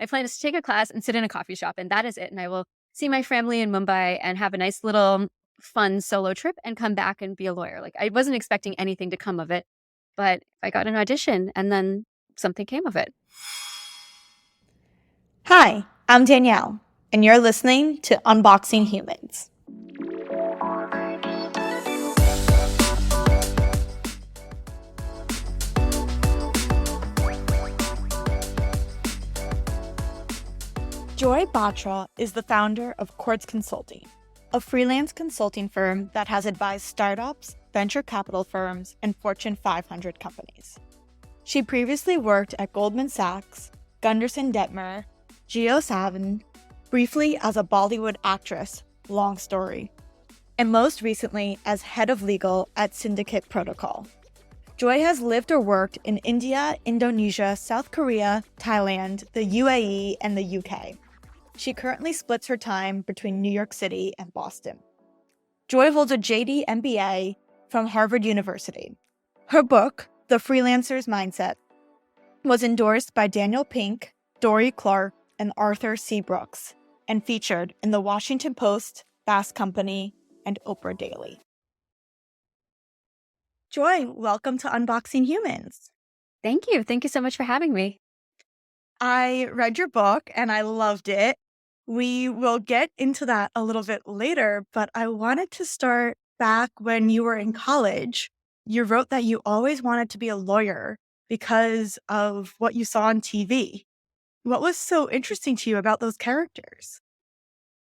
My plan is to take a class and sit in a coffee shop, and that is it. And I will see my family in Mumbai and have a nice little fun solo trip and come back and be a lawyer. Like I wasn't expecting anything to come of it, but I got an audition and then something came of it. Hi, I'm Danielle, and you're listening to Unboxing Humans. Joy Batra is the founder of Quartz Consulting, a freelance consulting firm that has advised startups, venture capital firms, and Fortune 500 companies. She previously worked at Goldman Sachs, Gunderson Detmer, Geo7, briefly as a Bollywood actress, long story, and most recently as head of legal at Syndicate Protocol. Joy has lived or worked in India, Indonesia, South Korea, Thailand, the UAE, and the UK. She currently splits her time between New York City and Boston. Joy holds a JD MBA from Harvard University. Her book, The Freelancer's Mindset, was endorsed by Danielle Pink, Dory Clark, and Arthur C. Brooks, and featured in the Washington Post, Fast Company, and Oprah Daily. Joy, welcome to Unboxing Humans. Thank you. Thank you so much for having me. I read your book and I loved it. We will get into that a little bit later, but I wanted to start back when you were in college. You wrote that you always wanted to be a lawyer because of what you saw on TV. What was so interesting to you about those characters?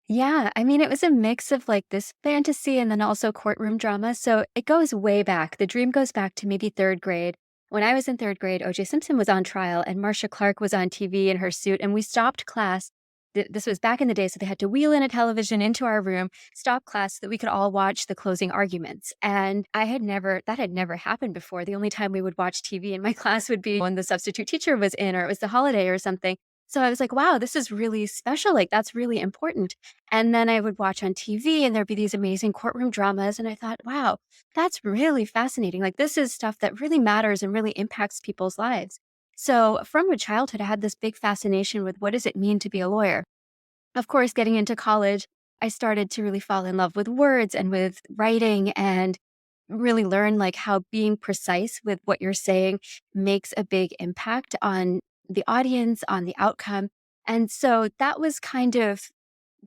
Yeah, I mean, it was a mix of like this fantasy and then also courtroom drama. So it goes way back. The dream goes back to maybe third grade. When I was in third grade, O.J. Simpson was on trial and Marcia Clark was on TV in her suit, and we stopped class. This was back in the day, so they had to wheel in a television into our room, stop class so that we could all watch the closing arguments. And that had never happened before. The only time we would watch TV in my class would be when the substitute teacher was in or it was the holiday or something. So I was like, wow, this is really special. Like, that's really important. And then I would watch on TV and there'd be these amazing courtroom dramas. And I thought, wow, that's really fascinating. Like, this is stuff that really matters and really impacts people's lives. So from a childhood, I had this big fascination with what does it mean to be a lawyer? Of course, getting into college, I started to really fall in love with words and with writing and really learn like how being precise with what you're saying makes a big impact on the audience, on the outcome. And so that was kind of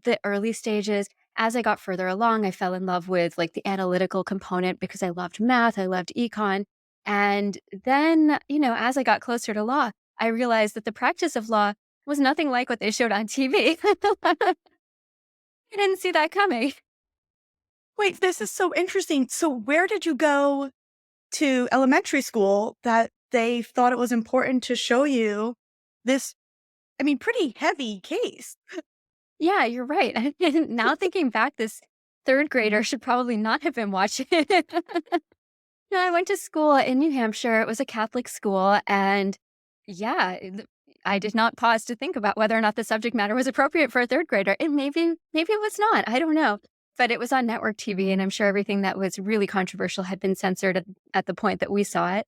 the early stages. As I got further along, I fell in love with like the analytical component because I loved math, I loved econ. And then, as I got closer to law, I realized that the practice of law was nothing like what they showed on TV. I didn't see that coming. Wait, this is so interesting. So where did you go to elementary school that they thought it was important to show you this, pretty heavy case? Yeah, you're right. And now thinking back, this third grader should probably not have been watching it. No, I went to school in New Hampshire. It was a Catholic school. And yeah, I did not pause to think about whether or not the subject matter was appropriate for a third grader. And maybe it was not. I don't know. But it was on network TV. And I'm sure everything that was really controversial had been censored at the point that we saw it.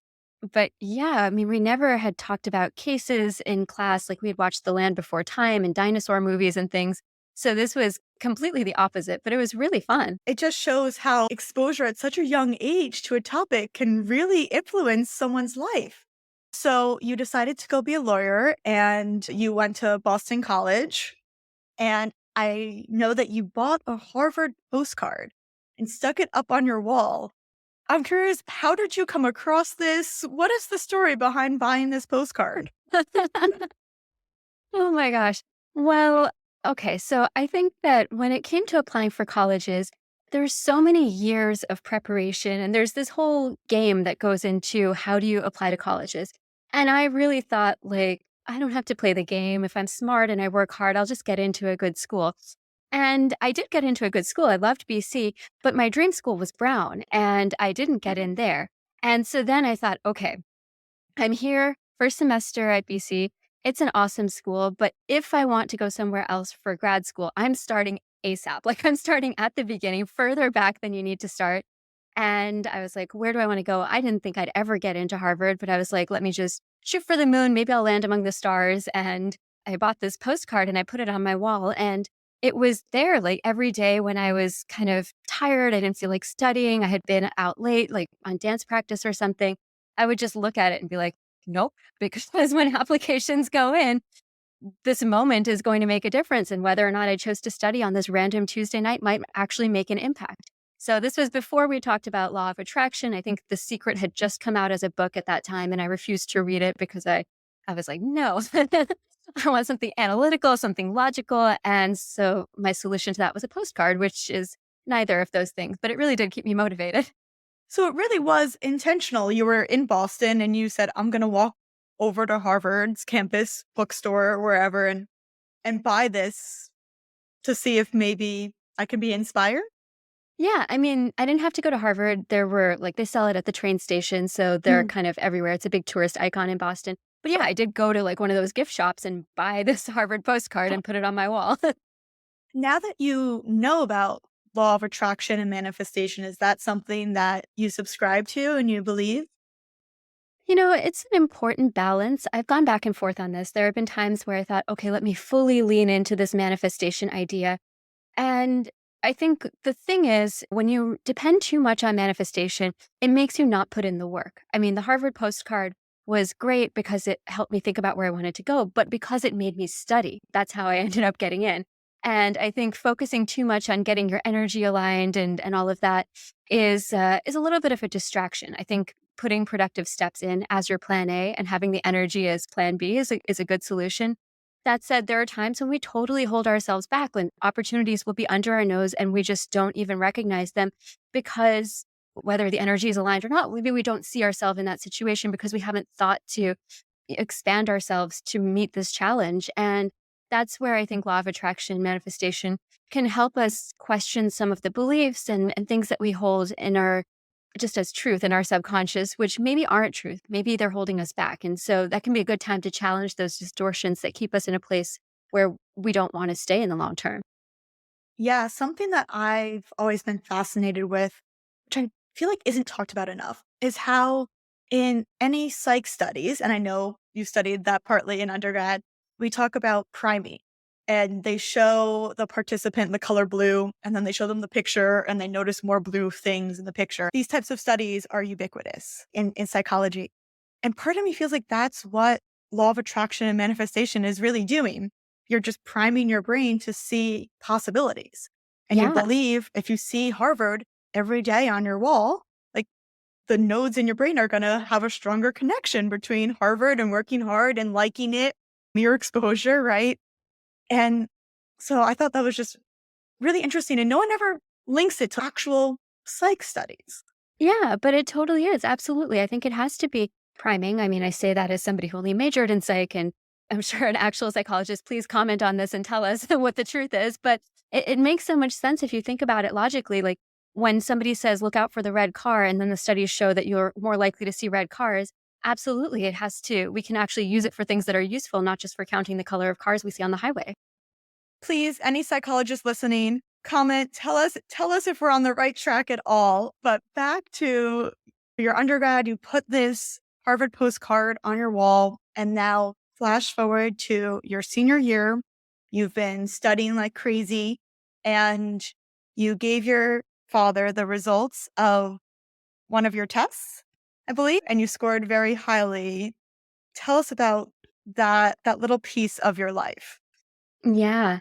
But yeah, I mean, we never had talked about cases in class. Like we had watched The Land Before Time and dinosaur movies and things. So this was completely the opposite, but it was really fun. It just shows how exposure at such a young age to a topic can really influence someone's life. So you decided to go be a lawyer and you went to Boston College. And I know that you bought a Harvard postcard and stuck it up on your wall. I'm curious, how did you come across this? What is the story behind buying this postcard? Oh my gosh. Well, okay. So I think that when it came to applying for colleges, there's so many years of preparation, and there's this whole game that goes into how do you apply to colleges. And I really thought, like, I don't have to play the game. If I'm smart and I work hard, I'll just get into a good school. And I did get into a good school. I loved BC, but my dream school was Brown, and I didn't get in there. And so then I thought, okay, I'm here first semester at BC. It's an awesome school, but if I want to go somewhere else for grad school, I'm starting ASAP. Like I'm starting at the beginning, further back than you need to start. And I was like, where do I want to go? I didn't think I'd ever get into Harvard, but I was like, let me just shoot for the moon. Maybe I'll land among the stars. And I bought this postcard and I put it on my wall, and it was there like every day when I was kind of tired. I didn't feel like studying. I had been out late, like on dance practice or something. I would just look at it and be like, nope, because when applications go in, this moment is going to make a difference. And whether or not I chose to study on this random Tuesday night might actually make an impact. So this was before we talked about law of attraction. I think The Secret had just come out as a book at that time, and I refused to read it because I was like, no, I want something analytical, something logical. And so my solution to that was a postcard, which is neither of those things, but it really did keep me motivated. So it really was intentional. You were in Boston and you said, I'm going to walk over to Harvard's campus bookstore or wherever and buy this to see if maybe I can be inspired. Yeah, I mean, I didn't have to go to Harvard. There were like they sell it at the train station, so they're Mm. kind of everywhere. It's a big tourist icon in Boston. But yeah, I did go to like one of those gift shops and buy this Harvard postcard and put it on my wall. Now that you know about law of attraction and manifestation, is that something that you subscribe to and you believe? It's an important balance. I've gone back and forth on this. There have been times where I thought, okay, let me fully lean into this manifestation idea. And I think the thing is, when you depend too much on manifestation, it makes you not put in the work. I mean, the Harvard postcard was great because it helped me think about where I wanted to go, but because it made me study, that's how I ended up getting in. And I think focusing too much on getting your energy aligned and all of that is a little bit of a distraction. I think putting productive steps in as your plan A and having the energy as plan B is a good solution. That said, there are times when we totally hold ourselves back, when opportunities will be under our nose and we just don't even recognize them because whether the energy is aligned or not, maybe we don't see ourselves in that situation because we haven't thought to expand ourselves to meet this challenge. And that's where I think law of attraction manifestation can help us question some of the beliefs and things that we hold in our just as truth in our subconscious, which maybe aren't truth. Maybe they're holding us back. And so that can be a good time to challenge those distortions that keep us in a place where we don't want to stay in the long term. Yeah, something that I've always been fascinated with, which I feel like isn't talked about enough, is how in any psych studies, and I know you studied that partly in undergrad, we talk about priming. And they show the participant the color blue, and then they show them the picture, and they notice more blue things in the picture. These types of studies are ubiquitous in psychology. And part of me feels like that's what law of attraction and manifestation is really doing. You're just priming your brain to see possibilities. And you Yeah. believe if you see Harvard every day on your wall, like the nodes in your brain are going to have a stronger connection between Harvard and working hard and liking it, mere exposure, right? And so I thought that was just really interesting. And no one ever links it to actual psych studies. Yeah, but it totally is. Absolutely. I think it has to be priming. I mean, I say that as somebody who only majored in psych, and I'm sure an actual psychologist, please comment on this and tell us what the truth is. But it makes so much sense if you think about it logically. Like when somebody says, look out for the red car, and then the studies show that you're more likely to see red cars. Absolutely. It has to. We can actually use it for things that are useful, not just for counting the color of cars we see on the highway. Please, any psychologist listening, comment, tell us if we're on the right track at all. But back to your undergrad, you put this Harvard postcard on your wall, and now flash forward to your senior year. You've been studying like crazy, and you gave your father the results of one of your tests, I believe, and you scored very highly. Tell us about that little piece of your life. Yeah.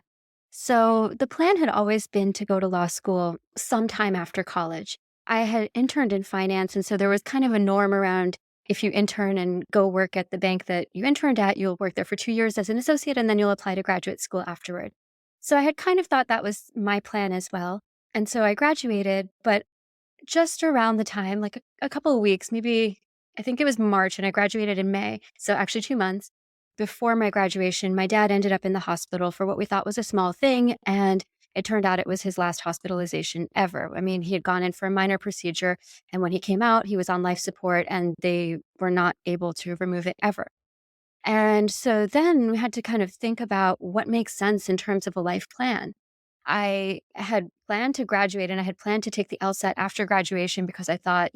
So the plan had always been to go to law school sometime after college. I had interned in finance, and so there was kind of a norm around if you intern and go work at the bank that you interned at, you'll work there for 2 years as an associate, and then you'll apply to graduate school afterward. So I had kind of thought that was my plan as well. And so I graduated, but just around the time, like a couple of weeks, maybe I think it was March and I graduated in May. So actually 2 months before my graduation, my dad ended up in the hospital for what we thought was a small thing. And it turned out it was his last hospitalization ever. I mean, he had gone in for a minor procedure. And when he came out, he was on life support and they were not able to remove it ever. And so then we had to kind of think about what makes sense in terms of a life plan. I had planned to graduate and I had planned to take the LSAT after graduation because I thought,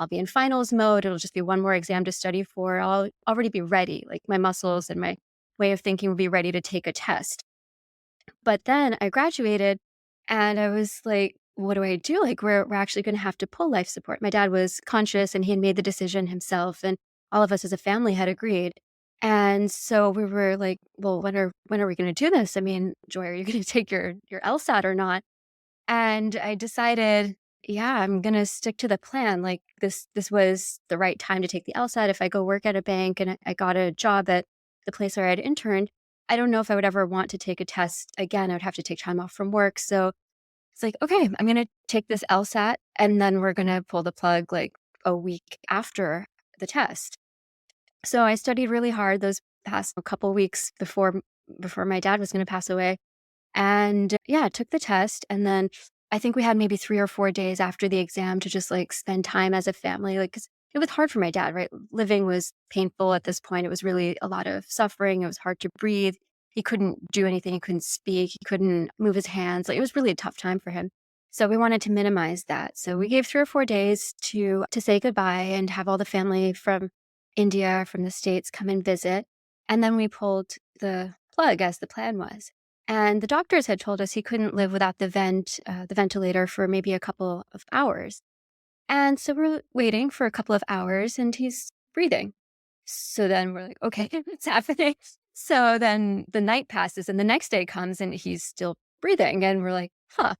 I'll be in finals mode. It'll just be one more exam to study for. I'll already be ready, like my muscles and my way of thinking would be ready to take a test. But then I graduated and I was like, what do I do? Like, we're actually going to have to pull life support. My dad was conscious and he had made the decision himself, and all of us as a family had agreed. And so we were like, well, when are we going to do this? I mean, Joy, are you going to take your LSAT or not? And I decided, yeah, I'm going to stick to the plan. Like, this was the right time to take the LSAT. If I go work at a bank and I got a job at the place where I'd interned, I don't know if I would ever want to take a test again. I would have to take time off from work. So it's like, okay, I'm going to take this LSAT and then we're going to pull the plug like a week after the test. So I studied really hard those past couple weeks before my dad was going to pass away. And yeah, I took the test. And then I think we had maybe 3 or 4 days after the exam to just like spend time as a family. Like, 'cause it was hard for my dad, right? Living was painful at this point. It was really a lot of suffering. It was hard to breathe. He couldn't do anything. He couldn't speak. He couldn't move his hands. Like, it was really a tough time for him. So we wanted to minimize that. So we gave 3 or 4 days to say goodbye and have all the family from India, from the States come and visit. And then we pulled the plug as the plan was. And the doctors had told us he couldn't live without the ventilator for maybe a couple of hours. And so we're waiting for a couple of hours and he's breathing. So then we're like, okay, what's happening? So then the night passes and the next day comes and he's still breathing. And we're like, huh,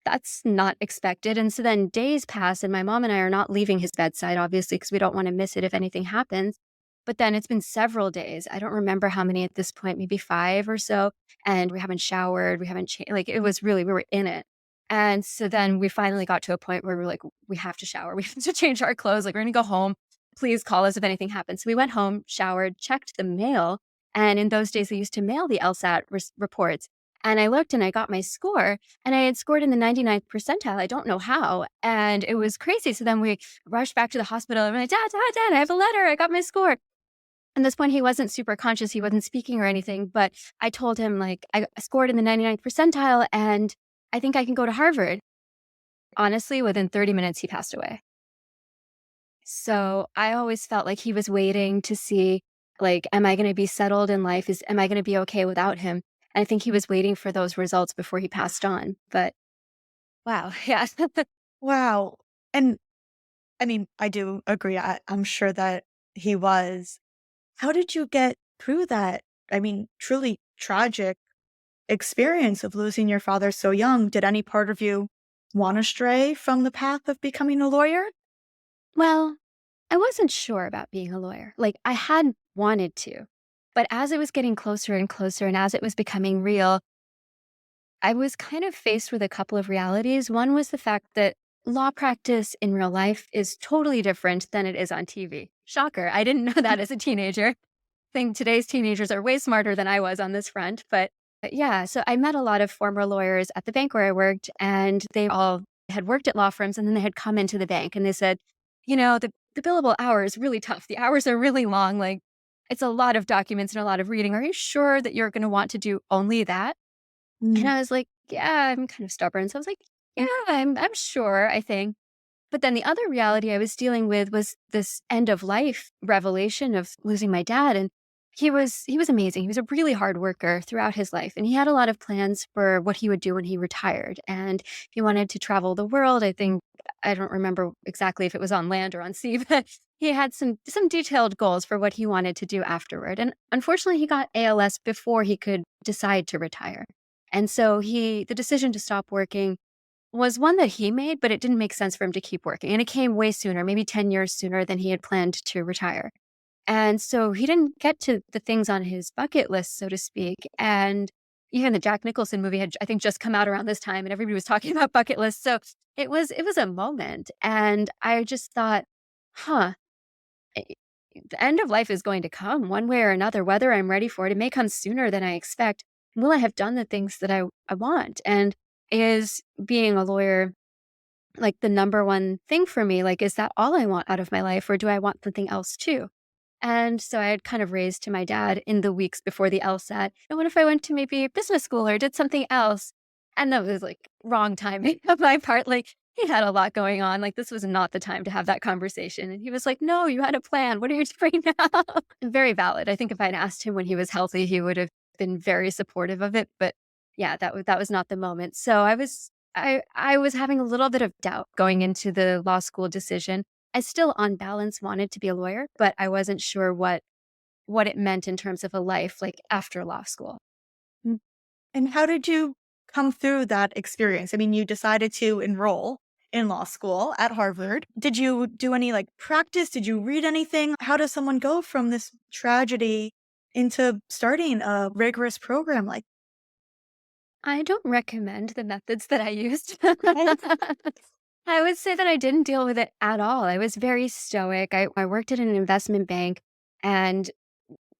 that's not expected. And so then days pass and my mom and I are not leaving his bedside, obviously, because we don't want to miss it if anything happens. But then it's been several days. I don't remember how many at this point, maybe 5 or so. And we haven't showered. We haven't changed. Like, it was really, we were in it. And so then we finally got to a point where we were like, we have to shower. We have to change our clothes. Like, we're going to go home. Please call us if anything happens. So we went home, showered, checked the mail. And in those days, they used to mail the LSAT reports. And I looked and I got my score and I had scored in the 99th percentile. I don't know how. And it was crazy. So then we rushed back to the hospital and we're like, Dad, I have a letter. I got my score. At this point, he wasn't super conscious. He wasn't speaking or anything. But I told him, like, I scored in the 99th percentile and I think I can go to Harvard. Honestly, within 30 minutes, he passed away. So I always felt like he was waiting to see, like, am I going to be settled in life? Am I going to be okay without him? And I think he was waiting for those results before he passed on. But wow, yeah. Wow. And I mean, I do agree. I'm sure that he was. How did you get through that? I mean, truly tragic experience of losing your father so young. Did any part of you want to stray from the path of becoming a lawyer? Well, I wasn't sure about being a lawyer. Like, I had wanted to. But as it was getting closer and closer and as it was becoming real, I was kind of faced with a couple of realities. One was the fact that law practice in real life is totally different than it is on TV. Shocker. I didn't know that as a teenager. I think today's teenagers are way smarter than I was on this front. But yeah, so I met a lot of former lawyers at the bank where I worked, and they all had worked at law firms and then they had come into the bank and they said, the billable hour is really tough. The hours are really long. Like, it's a lot of documents and a lot of reading. Are you sure that you're going to want to do only that? And Mm. I was like, yeah, I'm kind of stubborn. So I was like, yeah, I'm sure, I think. But then the other reality I was dealing with was this end of life revelation of losing my dad. And he was amazing. He was a really hard worker throughout his life. And he had a lot of plans for what he would do when he retired. And he wanted to travel the world. I don't remember exactly if it was on land or on sea, but he had some detailed goals for what he wanted to do afterward. And unfortunately, he got ALS before he could decide to retire. And so the decision to stop working was one that he made, but it didn't make sense for him to keep working. And it came way sooner, maybe 10 years sooner than he had planned to retire. And so he didn't get to the things on his bucket list, so to speak. And even the Jack Nicholson movie had, I think, just come out around this time and everybody was talking about bucket lists. So it was a moment. And I just thought, huh, i- the end of life is going to come one way or another, whether I'm ready for it. It may come sooner than I expect. Will I have done the things that I want? And is being a lawyer like the number one thing for me? Like, is that all I want out of my life, or do I want something else too? And so I had kind of raised to my dad in the weeks before the LSAT, and what if I went to maybe business school or did something else? And that was like wrong timing of my part. Like, he had a lot going on. Like, this was not the time to have that conversation. And he was like, "No, you had a plan. What are you doing now?" Very valid. I think if I'd asked him when he was healthy, he would have been very supportive of it. But yeah, that was not the moment. So I was having a little bit of doubt going into the law school decision. I still, on balance, wanted to be a lawyer, but I wasn't sure what it meant in terms of a life like after law school. Mm. And how did you come through that experience? I mean, you decided to enroll in law school at Harvard. Did you do any like practice? Did you read anything? How does someone go from this tragedy into starting a rigorous program like I don't recommend the methods that I used. that? I would say that I didn't deal with it at all. I was very stoic. I worked at an investment bank, and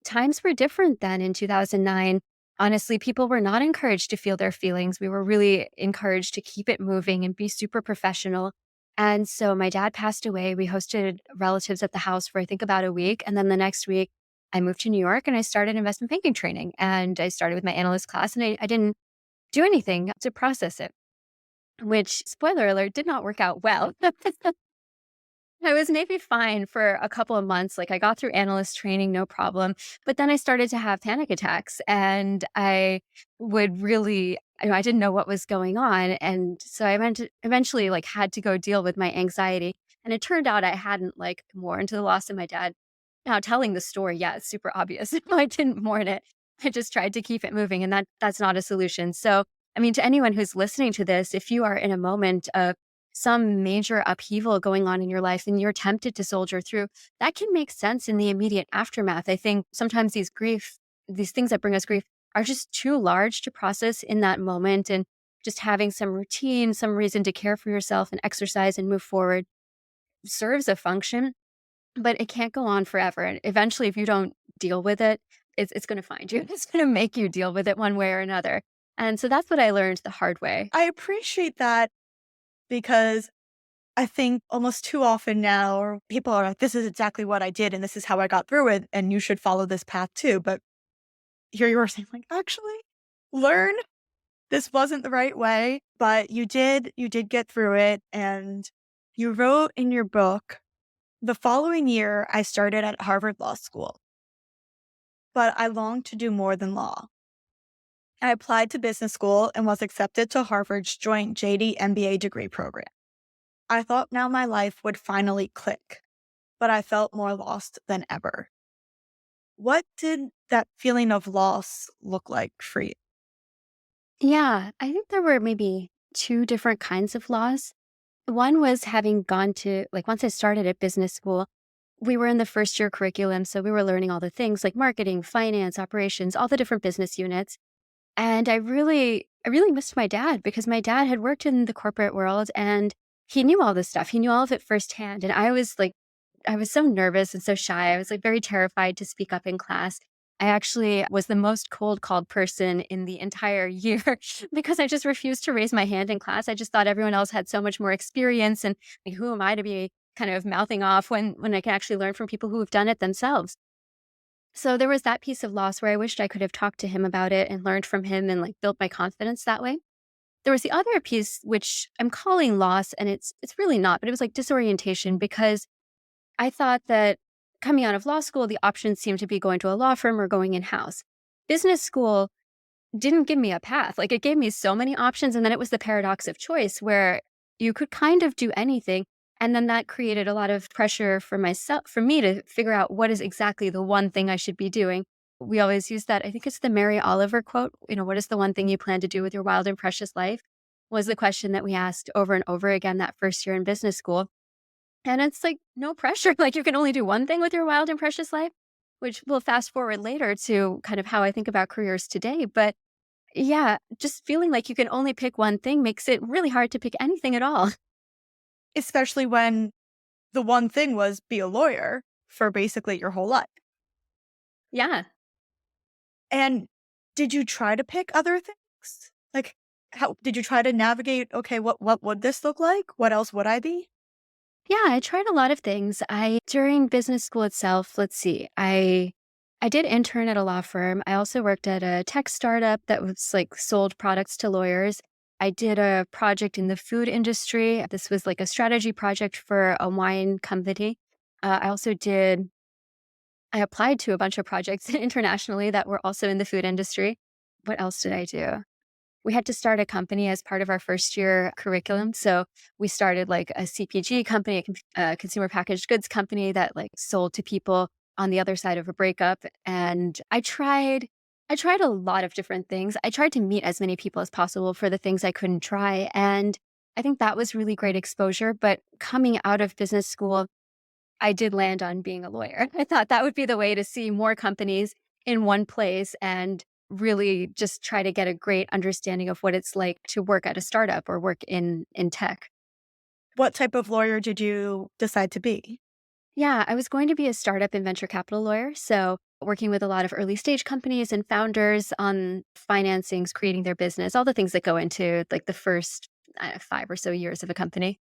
times were different then in 2009. Honestly, people were not encouraged to feel their feelings. We were really encouraged to keep it moving and be super professional. And so my dad passed away. We hosted relatives at the house for I think about a week. And then the next week, I moved to New York and I started investment banking training. And I started with my analyst class, and I didn't do anything to process it, which, spoiler alert, did not work out well. I was maybe fine for a couple of months. Like, I got through analyst training, no problem. But then I started to have panic attacks, and I would really, I didn't know what was going on. And so I eventually like had to go deal with my anxiety. And it turned out I hadn't like mourned the loss of my dad. Now telling the story, yeah, it's super obvious. I didn't mourn it. I just tried to keep it moving, and that's not a solution. So, I mean, to anyone who's listening to this, if you are in a moment of some major upheaval going on in your life and you're tempted to soldier through, that can make sense in the immediate aftermath. I think sometimes these things that bring us grief are just too large to process in that moment. And just having some routine, some reason to care for yourself and exercise and move forward serves a function, but it can't go on forever. And eventually, if you don't deal with it, it's going to find you. It's going to make you deal with it one way or another. And so that's what I learned the hard way. I appreciate that because I think almost too often now, or people are like, this is exactly what I did and this is how I got through it. And you should follow this path too. But here you are saying, like, actually, learn this wasn't the right way, but you did get through it. And you wrote in your book, the following year, I started at Harvard Law School, but I longed to do more than law. I applied to business school and was accepted to Harvard's joint JD MBA degree program. I thought now my life would finally click, but I felt more lost than ever. What did that feeling of loss look like for you? Yeah, I think there were maybe two different kinds of loss. One was having gone to, like, once I started at business school, we were in the first year curriculum. So we were learning all the things like marketing, finance, operations, all the different business units. And I really missed my dad because my dad had worked in the corporate world and he knew all this stuff. He knew all of it firsthand. And I was so nervous and so shy. I was like very terrified to speak up in class. I actually was the most cold called person in the entire year because I just refused to raise my hand in class. I just thought everyone else had so much more experience, and like, who am I to be kind of mouthing off when I can actually learn from people who have done it themselves. So there was that piece of loss where I wished I could have talked to him about it and learned from him and like built my confidence that way. There was the other piece which I'm calling loss, and it's really not, but it was like disorientation because I thought that coming out of law school, the options seemed to be going to a law firm or going in house. Business school didn't give me a path. Like, it gave me so many options. And then it was the paradox of choice where you could kind of do anything. And then that created a lot of pressure for me to figure out what is exactly the one thing I should be doing. We always use that. I think it's the Mary Oliver quote, what is the one thing you plan to do with your wild and precious life? Was the question that we asked over and over again that first year in business school. And it's like no pressure. Like, you can only do one thing with your wild and precious life, which we'll fast forward later to kind of how I think about careers today. But yeah, just feeling like you can only pick one thing makes it really hard to pick anything at all. Especially when the one thing was be a lawyer for basically your whole life. Yeah. And did you try to pick other things? Like, how did you try to navigate? Okay, what would this look like? What else would I be? Yeah, I tried a lot of things. During business school itself, let's see. I did intern at a law firm. I also worked at a tech startup that was like sold products to lawyers. I did a project in the food industry. This was like a strategy project for a wine company. I also did I applied to a bunch of projects internationally that were also in the food industry. What else did I do? We had to start a company as part of our first year curriculum. So we started like a CPG company, a consumer packaged goods company that like sold to people on the other side of a breakup. And I tried a lot of different things. I tried to meet as many people as possible for the things I couldn't try. And I think that was really great exposure. But coming out of business school, I did land on being a lawyer. I thought that would be the way to see more companies in one place and really just try to get a great understanding of what it's like to work at a startup or work in tech. What type of lawyer did you decide to be? Yeah, I was going to be a startup and venture capital lawyer, so working with a lot of early stage companies and founders on financings, creating their business, all the things that go into like the first 5 or so years of a company.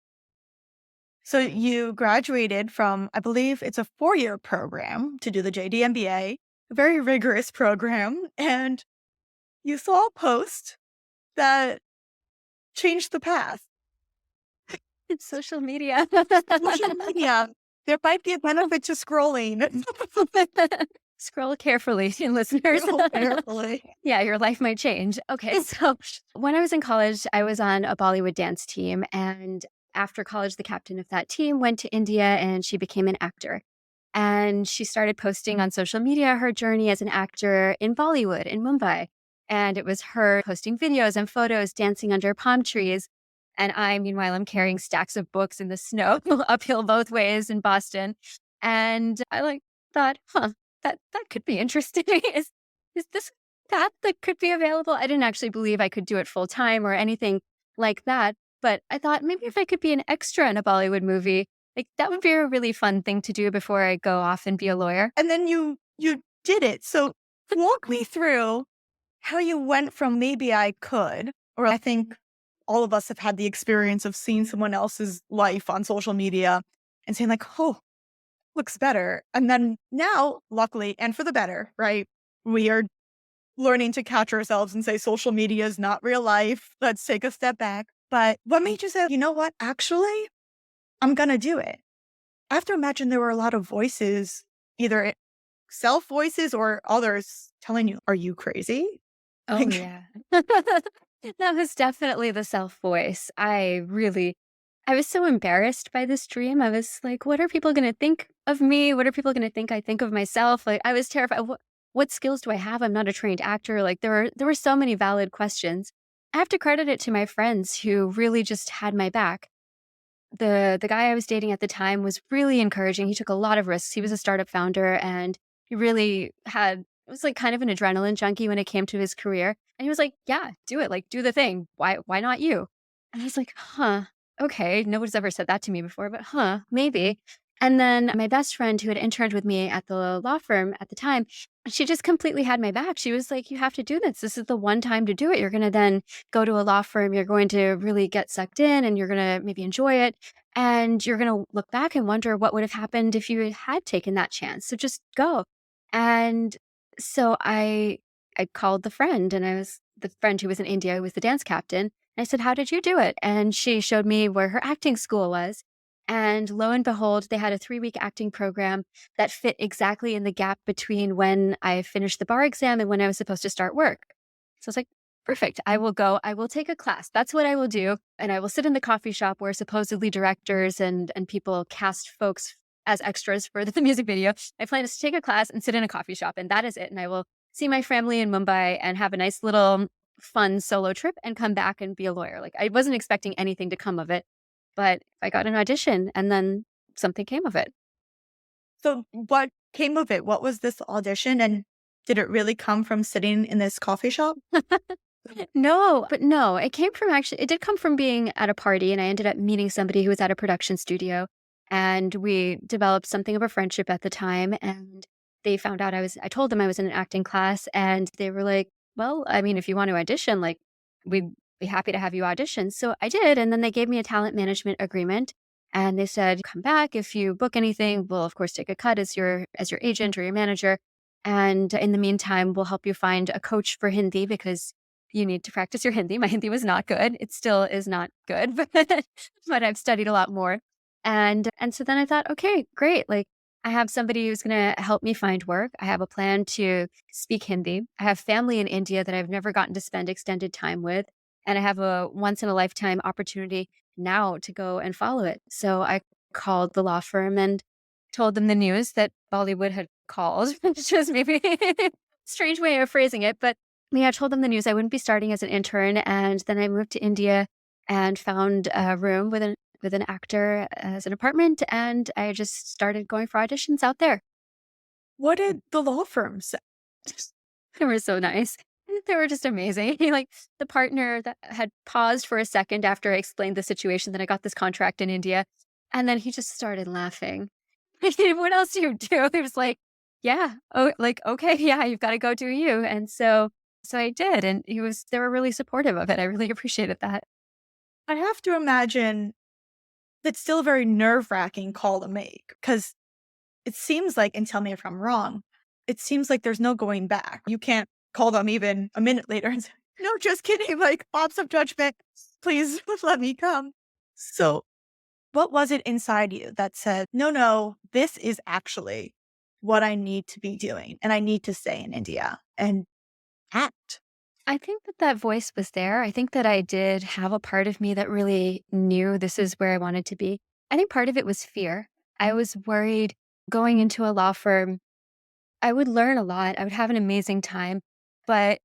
So you graduated from, I believe it's a 4-year program to do the JD MBA, a very rigorous program, and you saw a post that changed the path. It's social media. Social media, there might be a benefit to scrolling. Scroll carefully, listeners. Scroll carefully. Yeah, your life might change. Okay, so when I was in college, I was on a Bollywood dance team. And after college, the captain of that team went to India and she became an actor. And she started posting on social media her journey as an actor in Bollywood in Mumbai. And it was her posting videos and photos dancing under palm trees. And I, meanwhile, I'm carrying stacks of books in the snow uphill both ways in Boston. And I like thought, that could be interesting. Is this path that could be available? I didn't actually believe I could do it full time or anything like that. But I thought maybe if I could be an extra in a Bollywood movie, like that would be a really fun thing to do before I go off and be a lawyer. And then you did it. So walk me through how you went from maybe I could, or I think all of us have had the experience of seeing someone else's life on social media and saying like, oh, looks better. And then now, luckily, and for the better, right? We are learning to catch ourselves and say social media is not real life. Let's take a step back. But what made you say, you know what? Actually, I'm going to do it. I have to imagine there were a lot of voices, either self voices or others telling you, are you crazy? Oh, Like, yeah. That was definitely the self voice. I was so embarrassed by this dream. I was like, what are people going to think of me? What are people going to think I think of myself? Like, I was terrified. What skills do I have? I'm not a trained actor. Like, there were so many valid questions. I have to credit it to my friends who really just had my back. The guy I was dating at the time was really encouraging. He took a lot of risks. He was a startup founder and he really was like kind of an adrenaline junkie when it came to his career. And he was like, "Yeah, do it. Like do the thing. Why not you?" And I was like, "Huh. Okay. Nobody's ever said that to me before, but maybe." And then my best friend who had interned with me at the law firm at the time, she just completely had my back. She was like, "You have to do this. This is the one time to do it. You're going to then go to a law firm. You're going to really get sucked in and you're going to maybe enjoy it. And you're going to look back and wonder what would have happened if you had taken that chance. So just go." And so I called the friend and I was the friend who was in India, who was the dance captain. And I said, "How did you do it?" And she showed me where her acting school was. And lo and behold, they had a 3-week acting program that fit exactly in the gap between when I finished the bar exam and when I was supposed to start work. So I was like, perfect. I will go. I will take a class. That's what I will do. And I will sit in the coffee shop where supposedly directors and people cast folks as extras for the music video. My plan is to take a class and sit in a coffee shop, and that is it. And I will see my family in Mumbai and have a nice little fun solo trip and come back and be a lawyer. Like I wasn't expecting anything to come of it, but I got an audition and then something came of it. so what came of it? What was this audition? And did it really come from sitting in this coffee shop? No, it did come from being at a party and I ended up meeting somebody who was at a production studio and we developed something of a friendship at the time and they found out I told them I was in an acting class and they were like, "Well, I mean, if you want to audition, like we'd be happy to have you audition." So I did and then they gave me a talent management agreement and they said, "Come back if you book anything, we'll of course take a cut as your agent or your manager. And in the meantime, we'll help you find a coach for Hindi because you need to practice your Hindi. My Hindi was not good. It still is not good, but I've studied a lot more. And so then I thought, okay, great. Like I have somebody who's going to help me find work. I have a plan to speak Hindi. I have family in India that I've never gotten to spend extended time with. And I have a once in a lifetime opportunity now to go and follow it. So I called the law firm and told them the news that Bollywood had called, which was maybe a strange way of phrasing it. But yeah, I told them the news I wouldn't be starting as an intern. And then I moved to India and found a room with an actor as an apartment. And I just started going for auditions out there. What did the law firm say? They were so nice. They were just amazing. Like the partner that had paused for a second after I explained the situation that I got this contract in India. And then he just started laughing. What else do you do? He was like, yeah, oh, like, okay, yeah, you've got to go do you. And so I did. And they were really supportive of it. I really appreciated that. I have to imagine that's still a very nerve-wracking call to make because it seems like, and tell me if I'm wrong, it seems like there's no going back. You can't call them even a minute later and say, no, just kidding. Like, lots of judgment. Please let me come. So, what was it inside you that said, no, no, this is actually what I need to be doing and I need to stay in India and act? I think that that voice was there. I think that I did have a part of me that really knew this is where I wanted to be. I think part of it was fear. I was worried going into a law firm, I would learn a lot. I would have an amazing time, but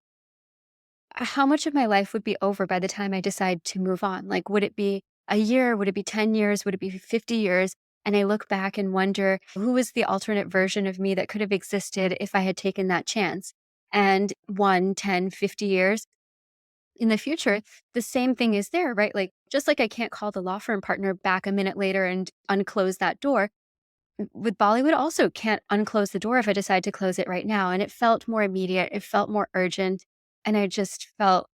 how much of my life would be over by the time I decide to move on? Like, would it be a year? Would it be 10 years? Would it be 50 years? And I look back and wonder who was the alternate version of me that could have existed if I had taken that chance? And 1, 10, 50 years in the future, the same thing is there, right? Like, just like I can't call the law firm partner back a minute later and unclose that door, with Bollywood also can't unclose the door if I decide to close it right now. And it felt more immediate. It felt more urgent. And I just felt,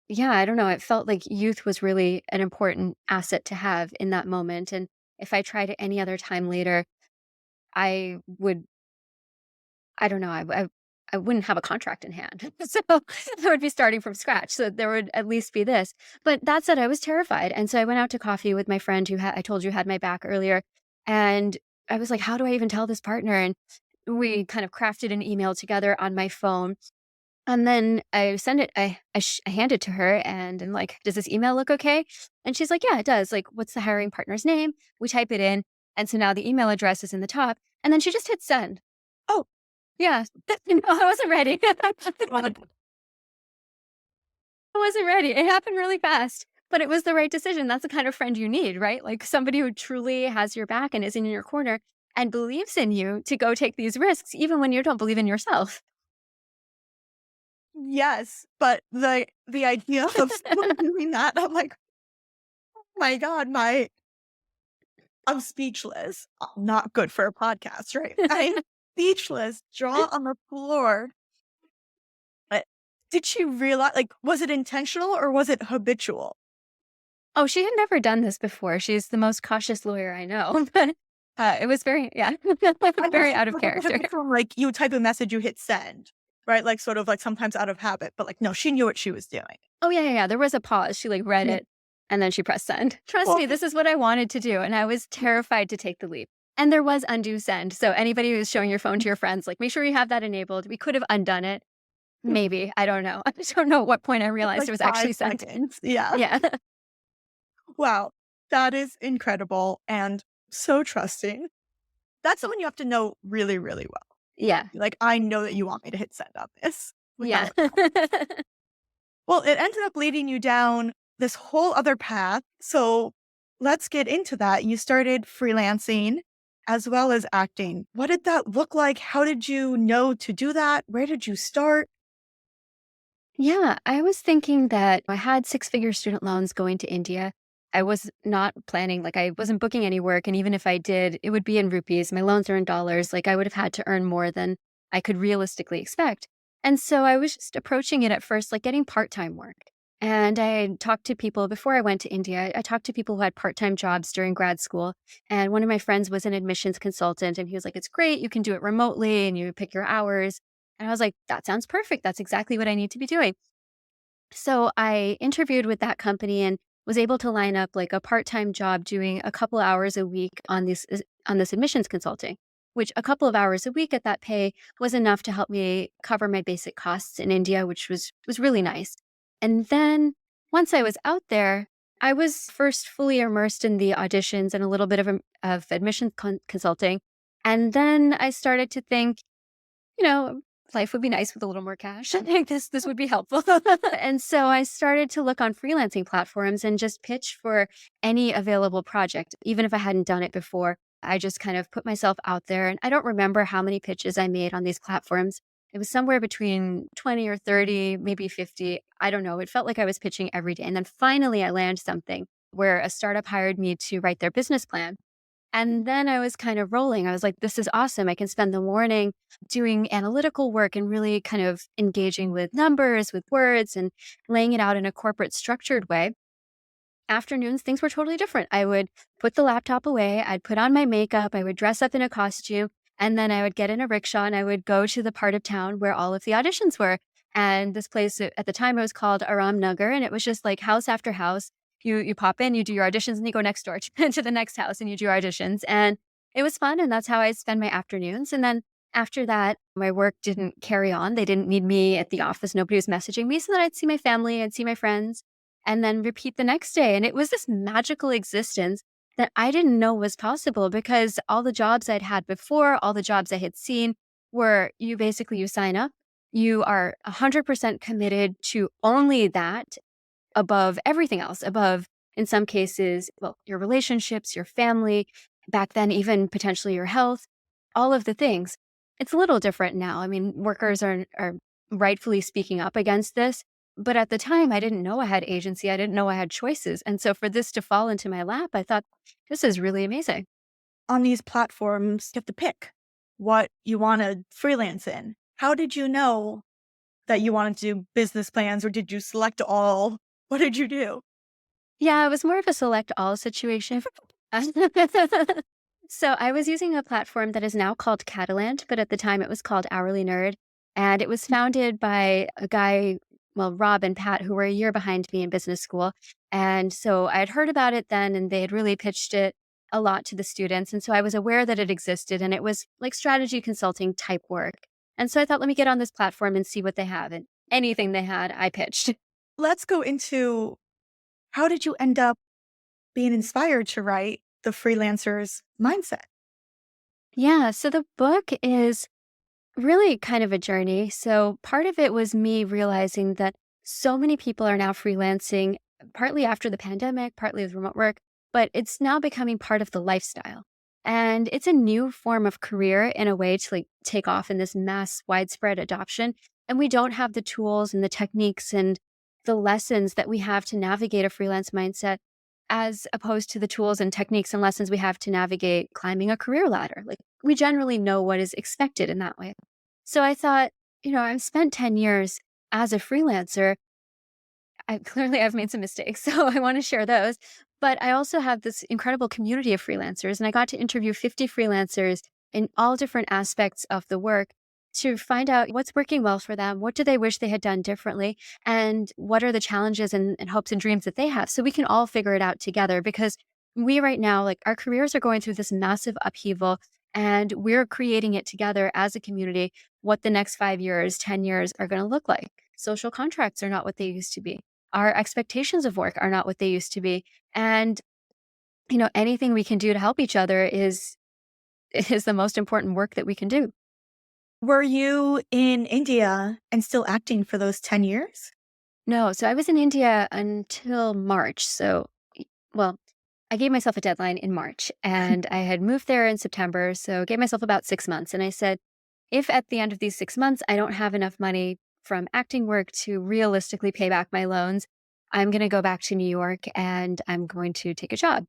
yeah, I don't know. It felt like youth was really an important asset to have in that moment. And if I tried it any other time later, I would, I don't know, I wouldn't have a contract in hand. So I would be starting from scratch. So there would at least be this. But that said, I was terrified. And so I went out to coffee with my friend who I told you had my back earlier. And I was like, how do I even tell this partner? And we kind of crafted an email together on my phone. And then I send it, I hand it to her and I'm like, does this email look okay? And she's like, yeah, it does. Like, what's the hiring partner's name? We type it in. And so now the email address is in the top. And then she just hit send. Oh, Yeah. No, I wasn't ready. I wasn't ready. It happened really fast, but it was the right decision. That's the kind of friend you need, right? Like somebody who truly has your back and is in your corner and believes in you to go take these risks, even when you don't believe in yourself. yes. But the idea of someone doing that, I'm like, oh my God, I'm speechless. Not good for a podcast, right? I'm speechless, jaw on the floor. But did she realize, like, was it intentional or was it habitual? Oh, she had never done this before. She's the most cautious lawyer I know, but it was very, yeah, I very know out of character. from like you type a message, you hit send, right? Like sort of like sometimes out of habit, but like no, she knew what she was doing. Oh, yeah, yeah, yeah. There was a pause. She like read Yeah. it and then she pressed send. Trust Well, me, this is what I wanted to do. And I was terrified to take the leap. And there was undo send. So anybody who's showing your phone to your friends, like make sure you have that enabled. We could have undone it. Maybe. I don't know. I just don't know at what point I realized like it was actually 5 sent. seconds. Yeah. Yeah. Wow. That is incredible and so trusting. That's someone you have to know really, really well. Yeah. Like, I know that you want me to hit send on this Yeah. without. Well, it ended up leading you down this whole other path. So let's get into that. You started freelancing as well as acting. What did that look like? How did you know to do that? Where did you start? Yeah, I was thinking that I had six-figure student loans going to India. I was not planning, like I wasn't booking any work. And even if I did, it would be in rupees. My loans are in dollars. Like I would have had to earn more than I could realistically expect. And so I was just approaching it at first, like getting part-time work. And I talked to people before I went to India. I talked to people who had part-time jobs during grad school. And one of my friends was an admissions consultant. And he was like, it's great. You can do it remotely and you pick your hours. And I was like, that sounds perfect. That's exactly what I need to be doing. So I interviewed with that company and was able to line up like a part-time job doing a couple hours a week on this admissions consulting, which a couple of hours a week at that pay was enough to help me cover my basic costs in India, which was really nice. And then once I was out there, I was first fully immersed in the auditions and a little bit of admissions consulting. And then I started to think, you know, life would be nice with a little more cash. I think this would be helpful. And so I started to look on freelancing platforms and just pitch for any available project, even if I hadn't done it before. I just kind of put myself out there, and I don't remember how many pitches I made on these platforms. It was somewhere between 20 or 30, maybe 50. I don't know. It felt like I was pitching every day. And then finally I land something where a startup hired me to write their business plan. And then I was kind of rolling. I was like, this is awesome. I can spend the morning doing analytical work and really kind of engaging with numbers, with words, and laying it out in a corporate structured way. Afternoons, things were totally different. I would put the laptop away, I'd put on my makeup, I would dress up in a costume, and then I would get in a rickshaw and I would go to the part of town where all of the auditions were. And this place at the time it was called Aram Nagar, and it was just like house after house. You pop in, you do your auditions, and you go next door to, to the next house and you do your auditions. And it was fun, and that's how I spend my afternoons. And then after that, my work didn't carry on. They didn't need me at the office. Nobody was messaging me. So then I'd see my family, I'd see my friends and then repeat the next day. And it was this magical existence that I didn't know was possible because all the jobs I'd had before, all the jobs I had seen were you sign up, you are 100% committed to only that above everything else, above, in some cases, well, your relationships, your family, back then, even potentially your health, all of the things. It's a little different now. I mean, workers are rightfully speaking up against this. But at the time, I didn't know I had agency. I didn't know I had choices. And so for this to fall into my lap, I thought, this is really amazing. On these platforms, you have to pick what you want to freelance in. How did you know that you wanted to do business plans, or did you select all? What did you do? Yeah, it was more of a select all situation. So I was using a platform that is now called Catalant, but at the time it was called Hourly Nerd. And it was founded by a guy, well, Rob and Pat, who were a year behind me in business school. And so I had heard about it then, and they had really pitched it a lot to the students. And so I was aware that it existed, and it was like strategy consulting type work. And so I thought, let me get on this platform and see what they have. And anything they had, I pitched. Let's go into how did you end up being inspired to write the freelancer's mindset? Yeah. So the book is really kind of a journey. So part of it was me realizing that so many people are now freelancing, partly after the pandemic, partly with remote work, but it's now becoming part of the lifestyle. And it's a new form of career in a way to like take off in this mass widespread adoption. And we don't have the tools and the techniques and the lessons that we have to navigate a freelance mindset as opposed to the tools and techniques and lessons we have to navigate climbing a career ladder. Like we generally know what is expected in that way. So I thought, I've spent 10 years as a freelancer. I've made some mistakes, so I want to share those. But I also have this incredible community of freelancers, and I got to interview 50 freelancers in all different aspects of the work to find out what's working well for them, what do they wish they had done differently, and what are the challenges and hopes and dreams that they have. So we can all figure it out together because we right now, like our careers are going through this massive upheaval, and we're creating it together as a community, what the next 5 years, 10 years are going to look like. Social contracts are not what they used to be. Our expectations of work are not what they used to be. And, anything we can do to help each other is the most important work that we can do. Were you in India and still acting for those 10 years? No, so I was in India until March. Well, I gave myself a deadline in March and I had moved there in September. So gave myself about 6 months. And I said, if at the end of these 6 months, I don't have enough money from acting work to realistically pay back my loans, I'm going to go back to New York and I'm going to take a job.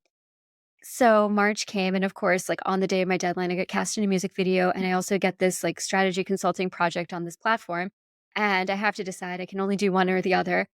So March came, and of course, like on the day of my deadline, I get cast in a music video, and I also get this like strategy consulting project on this platform. And I have to decide I can only do one or the other.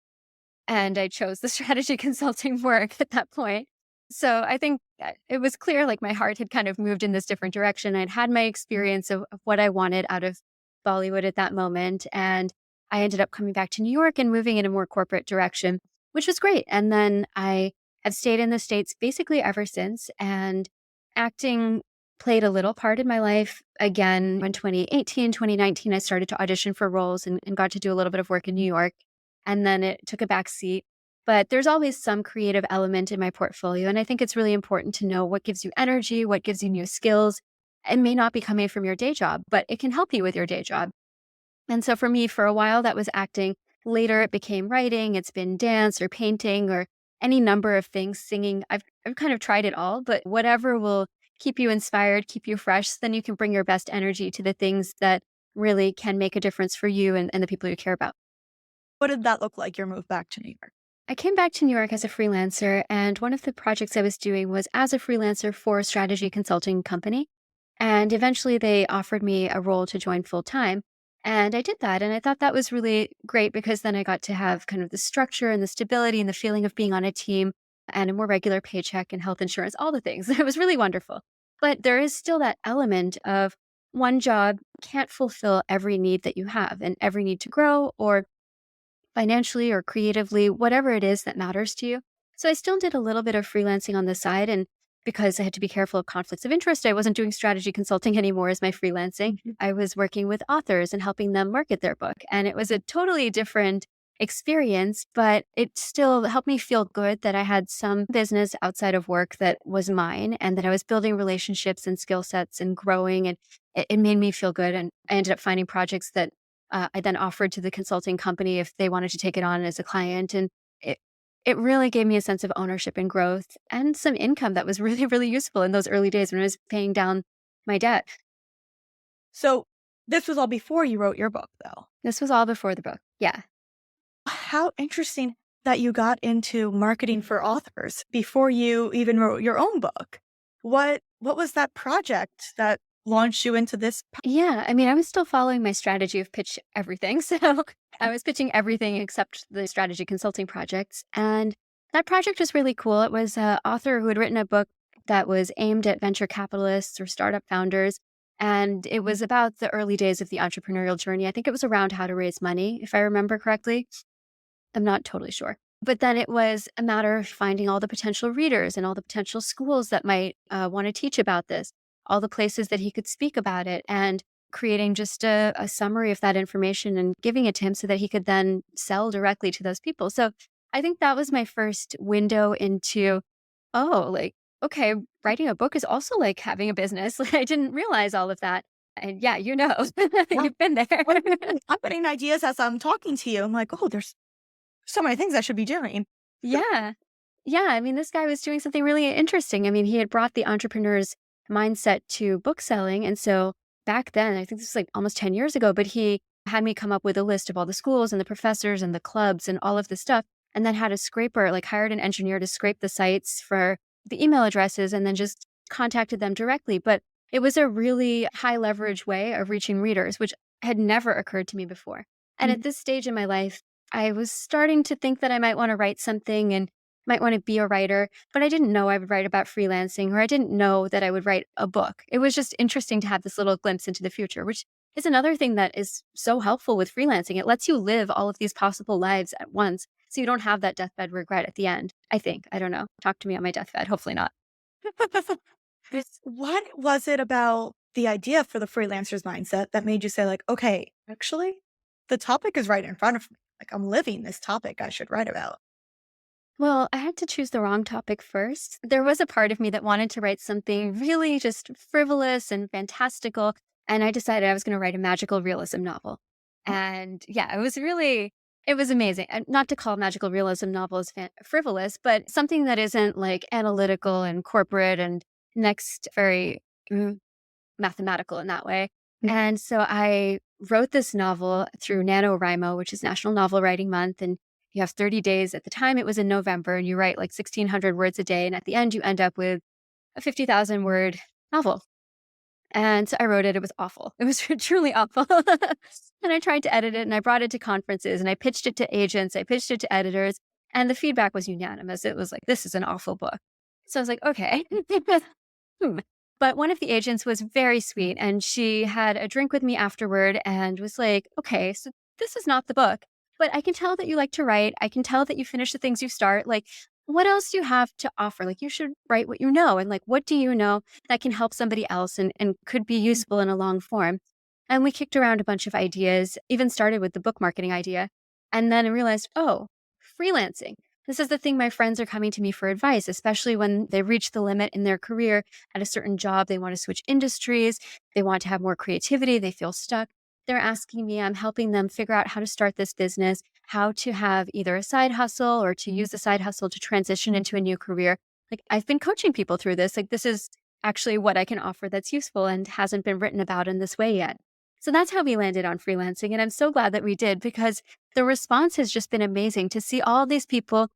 And I chose the strategy consulting work at that point. So I think that it was clear like my heart had kind of moved in this different direction. I'd had my experience of what I wanted out of Bollywood at that moment. And I ended up coming back to New York and moving in a more corporate direction, which was great. And then I have stayed in the States basically ever since. And acting played a little part in my life. Again, in 2018, 2019, I started to audition for roles and got to do a little bit of work in New York. And then it took a back seat. But there's always some creative element in my portfolio. And I think it's really important to know what gives you energy, what gives you new skills. It may not be coming from your day job, but it can help you with your day job. And so for me, for a while, that was acting. Later, it became writing. It's been dance or painting or any number of things, singing. I've kind of tried it all, but whatever will keep you inspired, keep you fresh, so then you can bring your best energy to the things that really can make a difference for you and the people you care about. What did that look like, your move back to New York? I came back to New York as a freelancer, and one of the projects I was doing was as a freelancer for a strategy consulting company. And eventually they offered me a role to join full time. And I did that. And I thought that was really great because then I got to have kind of the structure and the stability and the feeling of being on a team and a more regular paycheck and health insurance, all the things. It was really wonderful. But there is still that element of one job can't fulfill every need that you have and every need to grow or financially or creatively, whatever it is that matters to you. So I still did a little bit of freelancing on the side. And because I had to be careful of conflicts of interest, I wasn't doing strategy consulting anymore as my freelancing. I was working with authors and helping them market their book. And it was a totally different experience, but it still helped me feel good that I had some business outside of work that was mine and that I was building relationships and skill sets and growing. And it made me feel good. And I ended up finding projects that I then offered to the consulting company if they wanted to take it on as a client. And it, it really gave me a sense of ownership and growth and some income that was really, really useful in those early days when I was paying down my debt. So this was all before you wrote your book, though. This was all before the book. Yeah. How interesting that you got into marketing for authors before you even wrote your own book. What was that project that launched you into this? Yeah. I mean, I was still following my strategy of pitch everything. So I was pitching everything except the strategy consulting projects. And that project was really cool. It was an author who had written a book that was aimed at venture capitalists or startup founders. And it was about the early days of the entrepreneurial journey. I think it was around how to raise money, if I remember correctly. I'm not totally sure. But then it was a matter of finding all the potential readers and all the potential schools that might want to teach about this, all the places that he could speak about it, and creating just a summary of that information and giving it to him so that he could then sell directly to those people. So I think that was my first window into, oh, like, okay, writing a book is also like having a business. Like, I didn't realize all of that. And yeah, Yeah. you've been there. I'm getting ideas as I'm talking to you. I'm like, oh, there's so many things I should be doing. Yeah. Yeah, I mean, this guy was doing something really interesting. I mean, he had brought the entrepreneur's mindset to book selling. And so back then, I think this was like almost 10 years ago, but he had me come up with a list of all the schools and the professors and the clubs and all of the stuff. And then had a scraper, like hired an engineer to scrape the sites for the email addresses and then just contacted them directly. But it was a really high leverage way of reaching readers, which had never occurred to me before. And at this stage in my life, I was starting to think that I might want to write something and might want to be a writer, but I didn't know I would write about freelancing or I didn't know that I would write a book. It was just interesting to have this little glimpse into the future, which is another thing that is so helpful with freelancing. It lets you live all of these possible lives at once. So you don't have that deathbed regret at the end. I think. I don't know. Talk to me on my deathbed. Hopefully not. What was it about the idea for the freelancer's mindset that made you say, like, okay, actually, the topic is right in front of me. Like, I'm living this topic I should write about. Well, I had to choose the wrong topic first. There was a part of me that wanted to write something really just frivolous and fantastical. And I decided I was going to write a magical realism novel. And yeah, it was amazing. And not to call magical realism novels frivolous, but something that isn't like analytical and corporate and next very mathematical in that way. And so I wrote this novel through NaNoWriMo, which is National Novel Writing Month. And you have 30 days. At the time, it was in November, and you write like 1,600 words a day. And at the end, you end up with a 50,000 word novel. And so I wrote it. It was awful. It was truly awful. And I tried to edit it, and I brought it to conferences, and I pitched it to agents. I pitched it to editors, and the feedback was unanimous. It was like, this is an awful book. So I was like, okay. But one of the agents was very sweet, and she had a drink with me afterward and was like, "Okay, so this is not the book, but I can tell that you like to write. I can tell that you finish the things you start. Like, what else do you have to offer? Like, you should write what you know. And like, what do you know that can help somebody else and could be useful in a long form?" And we kicked around a bunch of ideas, even started with the book marketing idea. And then I realized, oh, freelancing. This is the thing my friends are coming to me for advice, especially when they reach the limit in their career at a certain job. They want to switch industries. They want to have more creativity. They feel stuck. They're asking me, I'm helping them figure out how to start this business, how to have either a side hustle or to use the side hustle to transition into a new career. Like, I've been coaching people through this. Like, this is actually what I can offer that's useful and hasn't been written about in this way yet. So that's how we landed on freelancing. And I'm so glad that we did, because the response has just been amazing to see all these people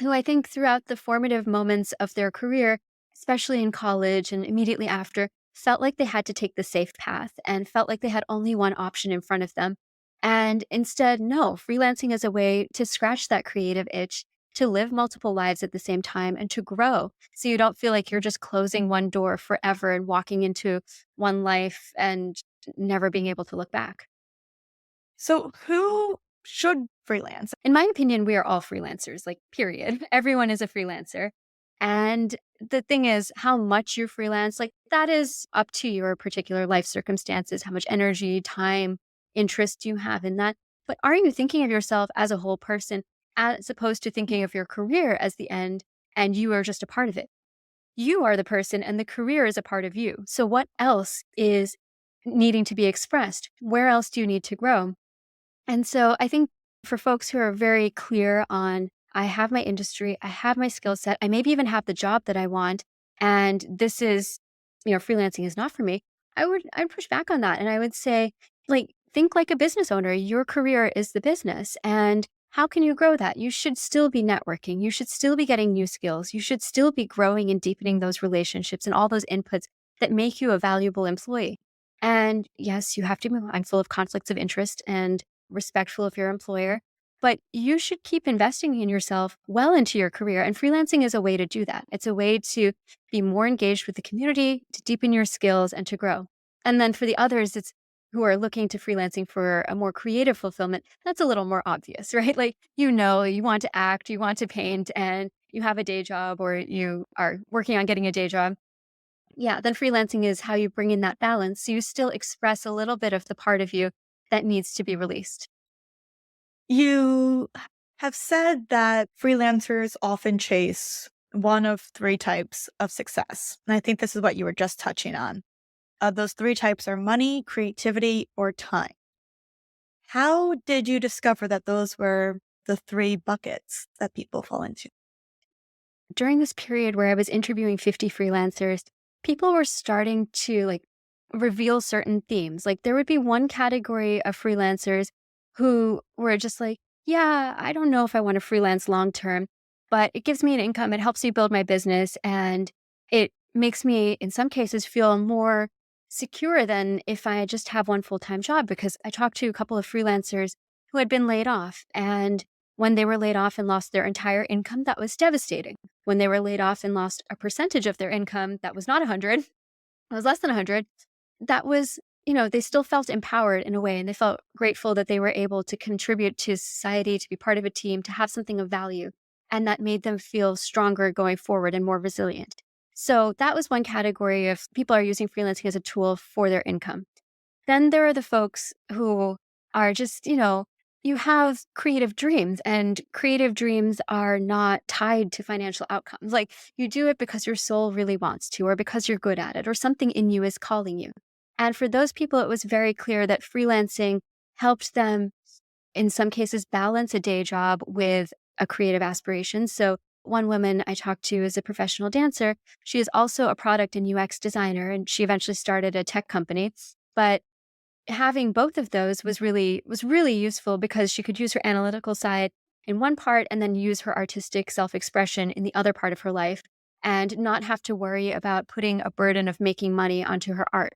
who I think throughout the formative moments of their career, especially in college and immediately after, felt like they had to take the safe path and felt like they had only one option in front of them. And instead, no, freelancing is a way to scratch that creative itch, to live multiple lives at the same time and to grow. So you don't feel like you're just closing one door forever and walking into one life and never being able to look back. So, who should freelance? In my opinion, we are all freelancers, like, period. Everyone is a freelancer. And the thing is, how much you freelance, like, that is up to your particular life circumstances, how much energy, time, interest you have in that. But are you thinking of yourself as a whole person, as opposed to thinking of your career as the end and you are just a part of it? You are the person and the career is a part of you. So, what else is needing to be expressed? Where else do you need to grow? And so I think for folks who are very clear on, I have my industry, I have my skill set, I maybe even have the job that I want, and this is, freelancing is not for me. I'd push back on that. And I would say, like, think like a business owner. Your career is the business. And how can you grow that? You should still be networking. You should still be getting new skills. You should still be growing and deepening those relationships and all those inputs that make you a valuable employee. And yes, you have to be mindful of conflicts of interest and respectful of your employer, but you should keep investing in yourself well into your career. And freelancing is a way to do that. It's a way to be more engaged with the community, to deepen your skills, and to grow. And then for the others, it's who are looking to freelancing for a more creative fulfillment, that's a little more obvious, right? Like, you want to act, you want to paint, and you have a day job or you are working on getting a day job. Yeah, then freelancing is how you bring in that balance. So you still express a little bit of the part of you that needs to be released. You have said that freelancers often chase one of three types of success. And I think this is what you were just touching on. Those three types are money, creativity, or time. How did you discover that those were the three buckets that people fall into? During this period where I was interviewing 50 freelancers, people were starting to like reveal certain themes. Like, there would be one category of freelancers who were just like, yeah, I don't know if I want to freelance long term, but it gives me an income. It helps me build my business. And it makes me, in some cases, feel more secure than if I just have one full time job. Because I talked to a couple of freelancers who had been laid off. And when they were laid off and lost their entire income, that was devastating. When they were laid off and lost a percentage of their income that was not 100, it was less than 100, that was, they still felt empowered in a way, and they felt grateful that they were able to contribute to society, to be part of a team, to have something of value. And that made them feel stronger going forward and more resilient. So that was one category of people are using freelancing as a tool for their income. Then there are the folks who are just, you have creative dreams, and creative dreams are not tied to financial outcomes. Like, you do it because your soul really wants to, or because you're good at it, or something in you is calling you. And for those people, it was very clear that freelancing helped them, in some cases, balance a day job with a creative aspiration. So one woman I talked to is a professional dancer. She is also a product and UX designer, and she eventually started a tech company. But having both of those was really useful, because she could use her analytical side in one part and then use her artistic self-expression in the other part of her life, and not have to worry about putting a burden of making money onto her art.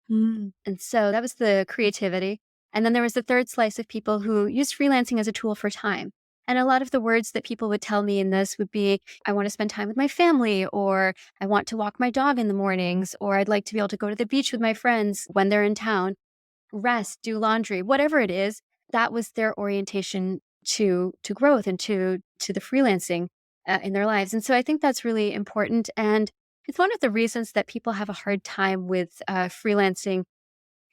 Mm. And so that was the creativity. And then there was the third slice of people who used freelancing as a tool for time. And a lot of the words that people would tell me in this would be, I want to spend time with my family, or I want to walk my dog in the mornings, or I'd like to be able to go to the beach with my friends when they're in town, rest, do laundry, whatever it is. That was their orientation to growth and to the freelancing in their lives. And so I think that's really important. And it's one of the reasons that people have a hard time with freelancing,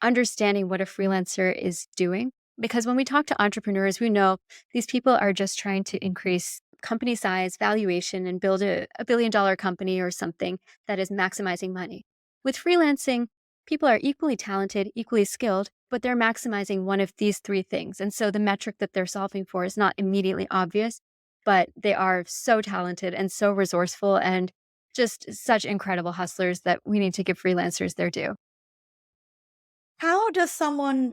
understanding what a freelancer is doing. Because when we talk to entrepreneurs, we know these people are just trying to increase company size, valuation, and build a billion-dollar company or something that is maximizing money. With freelancing, people are equally talented, equally skilled, but they're maximizing one of these three things. And so the metric that they're solving for is not immediately obvious, but they are so talented and so resourceful and just such incredible hustlers that we need to give freelancers their due. How does someone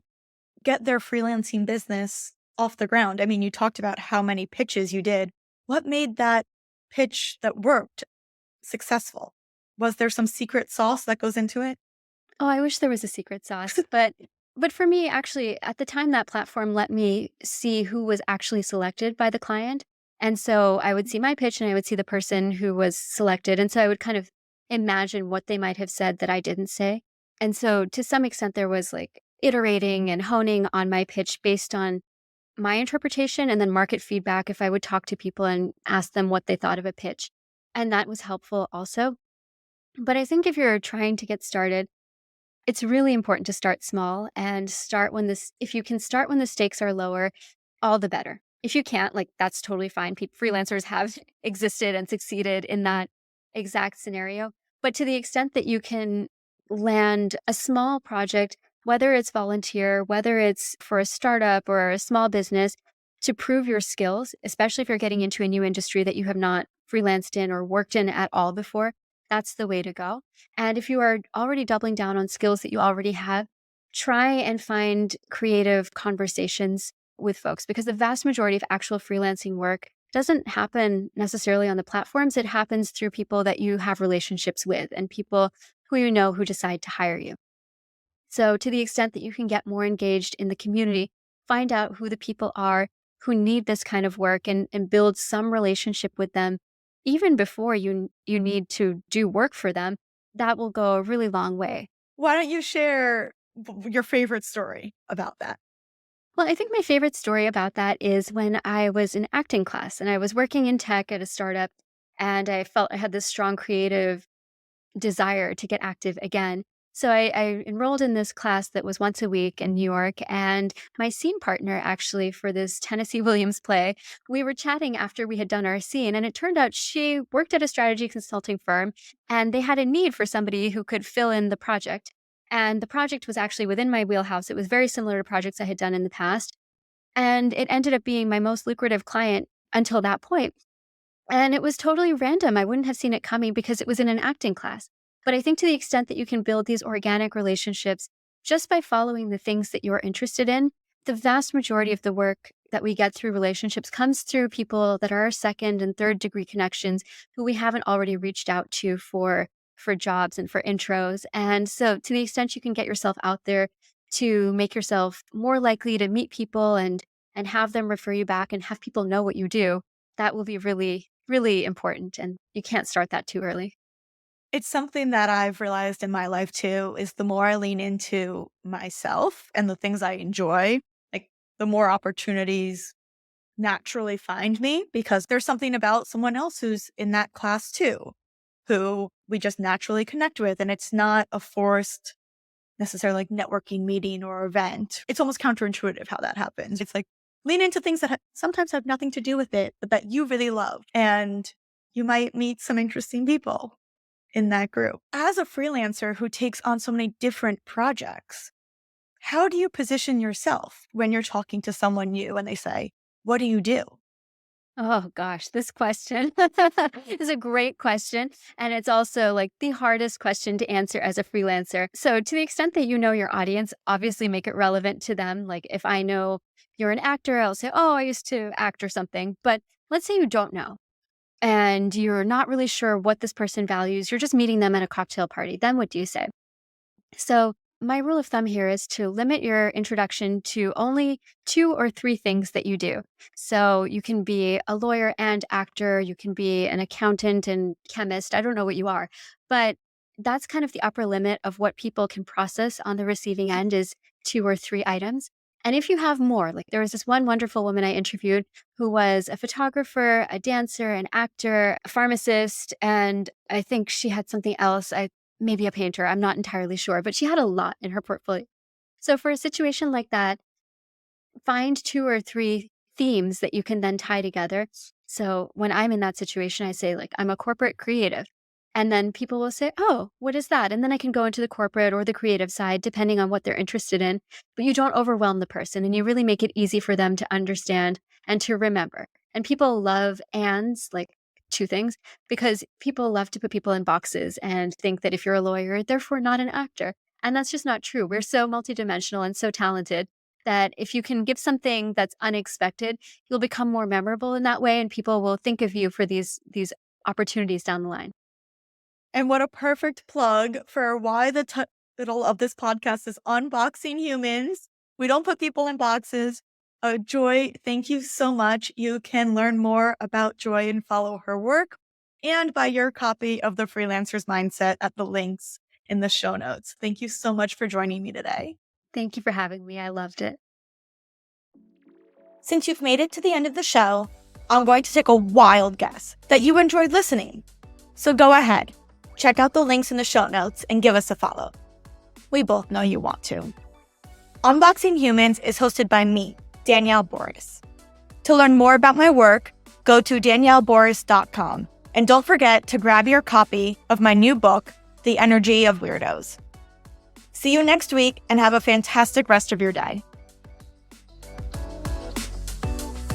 get their freelancing business off the ground? I mean, you talked about how many pitches you did. What made that pitch that worked successful? Was there some secret sauce that goes into it? Oh, I wish there was a secret sauce, but for me, actually, at the time, that platform let me see who was actually selected by the client. And so I would see my pitch and I would see the person who was selected. And so I would kind of imagine what they might have said that I didn't say. And so to some extent, there was like iterating and honing on my pitch based on my interpretation and then market feedback if I would talk to people and ask them what they thought of a pitch. And that was helpful also. But I think if you're trying to get started, it's really important to start small and start when this if you can start when the stakes are lower, all the better. If you can't, like, that's totally fine. Freelancers have existed and succeeded in that exact scenario. But to the extent that you can land a small project, whether it's volunteer, whether it's for a startup or a small business, to prove your skills, especially if you're getting into a new industry that you have not freelanced in or worked in at all before, that's the way to go. And if you are already doubling down on skills that you already have, try and find creative conversations with folks because the vast majority of actual freelancing work doesn't happen necessarily on the platforms. It happens through people that you have relationships with and people who you know who decide to hire you. So, to the extent that you can get more engaged in the community, find out who the people are who need this kind of work and build some relationship with them even before you need to do work for them. That will go a really long way. Why don't you share your favorite story about that? Well, I think my favorite story about that is when I was in acting class and I was working in tech at a startup and I felt I had this strong creative desire to get active again. So I enrolled in this class that was once a week in New York. And my scene partner, actually, for this Tennessee Williams play, we were chatting after we had done our scene. And it turned out she worked at a strategy consulting firm and they had a need for somebody who could fill in the project. And the project was actually within my wheelhouse. It was very similar to projects I had done in the past. And it ended up being my most lucrative client until that point. And it was totally random. I wouldn't have seen it coming because it was in an acting class. But I think to the extent that you can build these organic relationships just by following the things that you're interested in, the vast majority of the work that we get through relationships comes through people that are our second and third degree connections who we haven't already reached out to for jobs and for intros. And so to the extent you can get yourself out there to make yourself more likely to meet people and have them refer you back and have people know what you do, that will be really, really important. And you can't start that too early. It's something that I've realized in my life too, is the more I lean into myself and the things I enjoy, like the more opportunities naturally find me because there's something about someone else who's in that class too, who we just naturally connect with. And it's not a forced necessarily like networking meeting or event. It's almost counterintuitive how that happens. It's like lean into things that sometimes have nothing to do with it, but that you really love. And you might meet some interesting people in that group. As a freelancer who takes on so many different projects, how do you position yourself when you're talking to someone new and they say, what do you do? Oh gosh, this question is a great question. And it's also like the hardest question to answer as a freelancer. So, to the extent that you know your audience, obviously make it relevant to them. Like if I know you're an actor, I'll say, oh, I used to act or something. But let's say you don't know and you're not really sure what this person values. You're just meeting them at a cocktail party. Then what do you say? So, my rule of thumb here is to limit your introduction to only 2 or 3 things that you do. So you can be a lawyer and actor, you can be an accountant and chemist. I don't know what you are, but that's kind of the upper limit of what people can process on the receiving end is 2 or 3 items. And if you have more, like there was this one wonderful woman I interviewed who was a photographer, a dancer, an actor, a pharmacist, and I think she had something else. Maybe a painter. I'm not entirely sure, but she had a lot in her portfolio. So for a situation like that, find 2 or 3 themes that you can then tie together. So when I'm in that situation, I say like, I'm a corporate creative. And then people will say, oh, what is that? And then I can go into the corporate or the creative side, depending on what they're interested in. But you don't overwhelm the person and you really make it easy for them to understand and to remember. And people love ands, like 2 things, because people love to put people in boxes and think that if you're a lawyer, therefore not an actor. And that's just not true. We're so multidimensional and so talented that if you can give something that's unexpected, you'll become more memorable in that way. And people will think of you for these opportunities down the line. And what a perfect plug for why the title of this podcast is Unboxing Humans. We don't put people in boxes. Joy, thank you so much. You can learn more about Joy and follow her work and buy your copy of The Freelancer's Mindset at the links in the show notes. Thank you so much for joining me today. Thank you for having me. I loved it. Since you've made it to the end of the show, I'm going to take a wild guess that you enjoyed listening. So go ahead, check out the links in the show notes and give us a follow. We both know you want to. Unboxing Humans is hosted by me, Danielle Boris. To learn more about my work, go to danielleboris.com. And don't forget to grab your copy of my new book, The Energy of Weirdos. See you next week and have a fantastic rest of your day.